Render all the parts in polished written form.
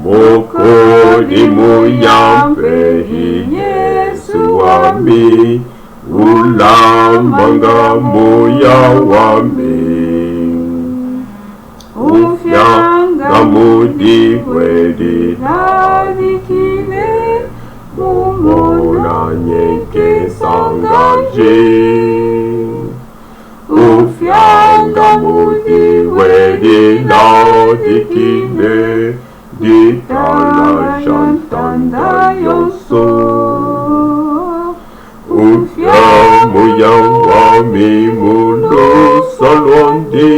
Mokodi muyampe Yesu wami, ulamanga moya wami. Ufyanga mudi wedi nadikile, mumona nyeke sangaje. Ufyanga mudi wedi nadikile, ditala shantanda yoso. Ufya moya wami mulo salondi,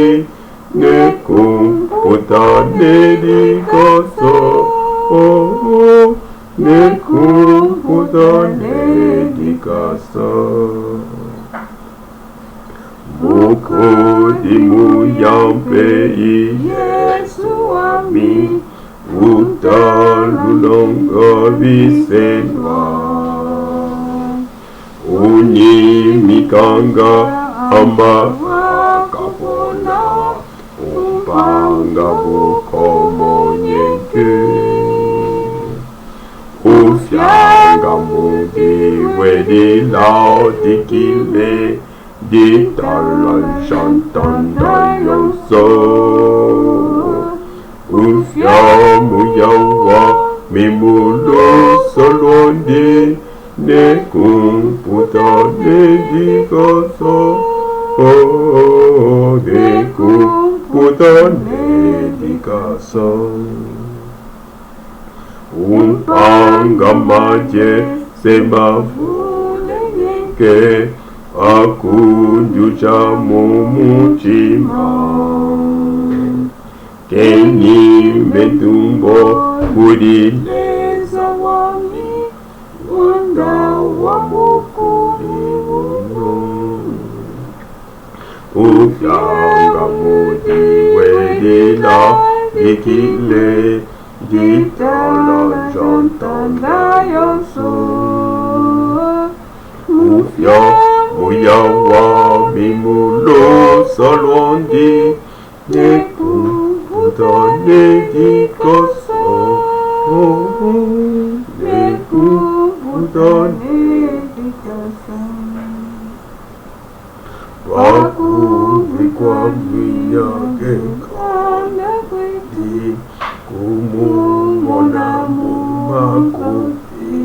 nekum putane dikasa, nekum putane dikasa. Mukodi muyampe Yesu wami, utalulonga visenwa. Unimikanga amba kapona, upanga bukomo nyenke. Ufyanga mudi wedi laudikile, ditala shantanda yoso. Ufya muyawa mimulo salondi, nekum putane dikasa, nekum putane dikasa. Umpanga maje semavule nyeke, akunjucha mumuchima. Kenyi metumbo budileza wami, wanda wa mukuri wuno. Ufyanga mudi wedila dikile, ditala jantanda yoso. Ufya muyawa mimulo salondi, nekum putane dikasa, nekum putane dikasa. Wakubri kwa miyake kana kweti, kumumona mumakupi.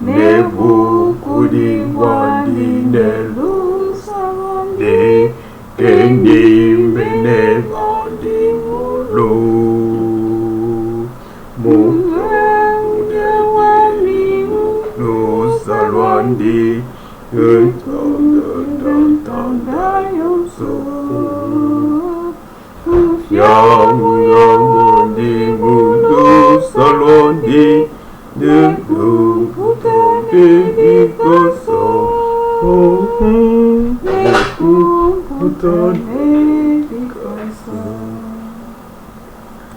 Nebu kudi wandi nelusa wandi, kendi mene wandi mulu. Mude wandi mulu salwandi, tanda yoso. Yang mulu salwandi, nekum putane dikasa, nekum putane